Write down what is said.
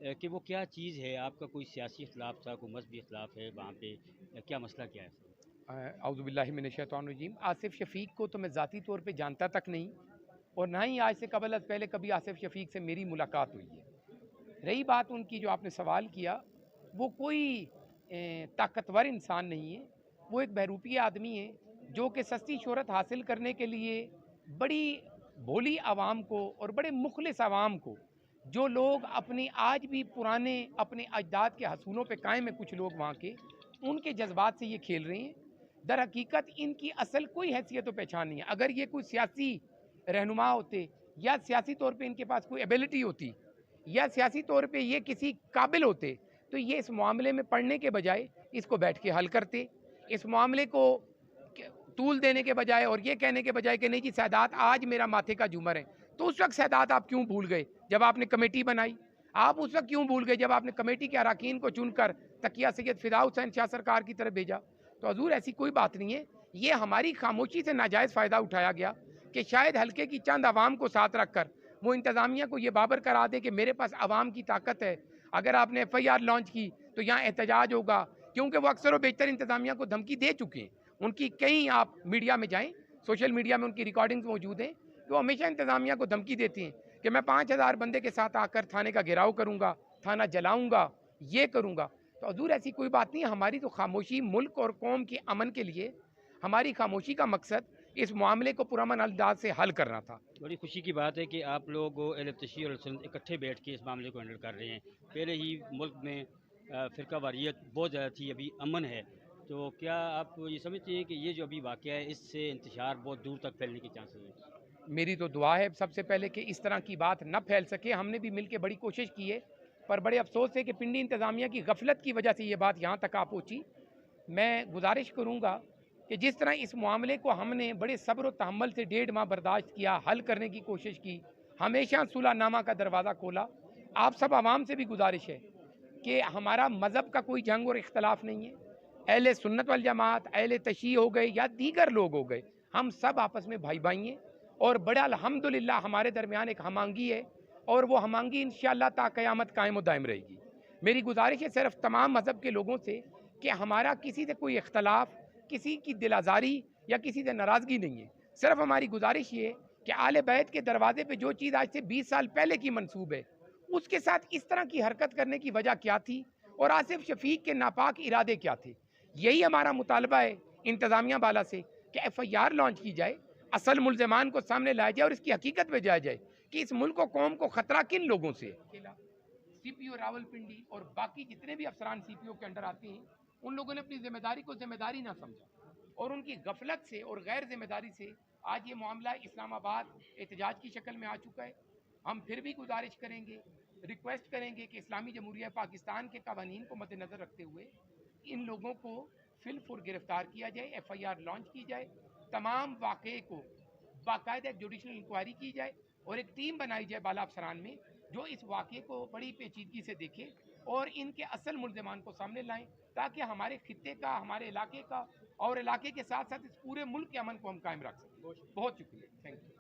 कि वो क्या चीज़ है? आपका कोई सियासी इख्तिलाफ था, कोई मज़हबी इख्तिलाफ है वहाँ पे, क्या मसला क्या है सर? औज़ुबिल्लाहि मिनश्शैतानिर्रजीम। आसिफ़ शफ़ीक को तो मैं ज़ाती तौर पे जानता तक नहीं, और ना ही आज से कबल अज़ पहले कभी आसिफ़ शफ़ीक से मेरी मुलाकात हुई है। रही बात उनकी जो आपने सवाल किया, वो कोई ताकतवर इंसान नहीं है। वो एक बहरूपी आदमी है जो कि सस्ती शोहरत हासिल करने के लिए बड़ी भोली आवाम को और बड़े मुखलिस आवाम को, जो लोग अपनी आज भी पुराने अपने अजदाद के हसूलों पे कायम है कुछ लोग वहाँ के, उनके जज्बात से ये खेल रहे हैं। दर हकीकत इनकी असल कोई हैसियत व पहचान नहीं है। अगर ये कोई सियासी रहनुमा होते या सियासी तौर पे इनके पास कोई एबिलिटी होती या सियासी तौर पे ये किसी काबिल होते, तो ये इस मामले में पढ़ने के बजाय इसको बैठ के हल करते। इस मामले को तूल देने के बजाय और ये कहने के बजाय कि नहीं जी सैदात आज मेरा माथे का झूमर है, तो उस वक्त सैदात आप क्यों भूल गए जब आपने कमेटी बनाई? आप उस वक्त क्यों भूल गए जब आपने कमेटी के अरकान को चुनकर तकिया सैयद फिदा हुसैन शाह सरकार की तरफ भेजा? तो हजूर ऐसी कोई बात नहीं है। ये हमारी खामोशी से नाजायज़ फ़ायदा उठाया गया कि शायद हल्के की चंद आवाम को साथ रखकर वो इंतज़ामिया को ये बाबर करा दे कि मेरे पास आवाम की ताकत है, अगर आपने FIR लॉन्च की तो यहाँ एहतजाज होगा। क्योंकि वो अक्सर व बेहतर इंतज़ामिया को धमकी दे चुके हैं। उनकी कई आप मीडिया में जाएँ, सोशल मीडिया में उनकी रिकॉर्डिंग्स मौजूद हैं कि वो हमेशा इंतज़ामिया को धमकी देती हैं कि मैं 5000 बंदे के साथ आकर थाने का घेराव करूँगा, थाना जलाऊँगा, ये करूँगा। तो हजूर ऐसी कोई बात नहीं है। हमारी तो खामोशी मुल्क और कौम के अमन के लिए, हमारी खामोशी का मकसद इस मामले को पुरअमन अंदाज से हल करना था। बड़ी खुशी की बात है कि आप लोग अहले तशय्युह और सुन्नत इकट्ठे बैठ के इस मामले को हैंडल कर रहे हैं। पहले ही मुल्क में फ़िरका वारियत बहुत ज़्यादा थी, अभी अमन है। तो क्या आप ये समझते हैं कि ये जो अभी वाक़या है, इससे इंतशार बहुत दूर तक फैलने के चांसेस हैं? मेरी तो दुआ है सबसे पहले कि इस तरह की बात न फैल सके। हमने भी मिल के बड़ी कोशिश की है, पर बड़े अफसोस है कि पिंडी इंतज़ामिया की गफलत की वजह से ये बात यहाँ तक आ पहुँची। मैं गुजारिश करूँगा कि जिस तरह इस मामले को हमने बड़े सब्र और तहम्मुल से 1.5 माह बर्दाश्त किया, हल करने की कोशिश की, हमेशा सुलहनामा का दरवाज़ा खोला। आप सब आवाम से भी गुजारिश है कि हमारा मज़हब का कोई जंग और इख्तलाफ नहीं है। अहले सुन्नत वल जमात, अहले तशय्युह हो गए या दीगर लोग हो गए, हम सब आपस में भाई भाई हैं और बड़ा अल्हम्दुलिल्लाह हमारे दरमियान एक हमांगी है, और वो हमांगी इंशाअल्लाह ता क़यामत कायम व दायम रहेगी। मेरी गुजारिश है सिर्फ तमाम मज़हब के लोगों से कि हमारा किसी से कोई इख्तलाफ, किसी की दिल आज़ारी या किसी से नाराज़गी नहीं है। सिर्फ हमारी गुजारिश ये है कि आले बैत के दरवाज़े पे जो चीज़ आज से 20 साल पहले की मंसूब है, उसके साथ इस तरह की हरकत करने की वजह क्या थी और आसिफ शफीक के नापाक इरादे क्या थे। यही हमारा मुतालबा है इंतज़ामिया वाला से कि FIR लॉन्च की जाए, असल मुल्ज़मान को सामने लाया जाए और इसकी हकीकत में जाया जाए कि इस मुल्क को कौम को ख़तरा किन लोगों से है। CPO रावलपिंडी और बाकी जितने भी अफसरान CPO के अंडर आते हैं, उन लोगों ने अपनी जिम्मेदारी को जिम्मेदारी ना समझा और उनकी गफलत से और गैर जिम्मेदारी से आज ये मामला इस्लामाबाद एहतजाज की शक्ल में आ चुका है। हम फिर भी गुजारिश करेंगे, रिक्वेस्ट करेंगे कि इस्लामी जमहूरिया पाकिस्तान के कवानीन को मद्देनज़र रखते हुए इन लोगों को फिलफुर गिरफ्तार किया जाए, FIR लॉन्च की जाए, तमाम वाक़े को बाकायदा एक जुडिशल इंक्वायरी की जाए और एक टीम बनाई जाए बाला अफसरान में जो इस वाक़े को बड़ी पेचीदगी से देखे और इनके असल मुल्ज़मान को सामने लाएं, ताकि हमारे खित्ते का, हमारे इलाके का और इलाके के साथ साथ इस पूरे मुल्क के अमन को हम कायम रख सकें। बहुत शुक्रिया, थैंक यू।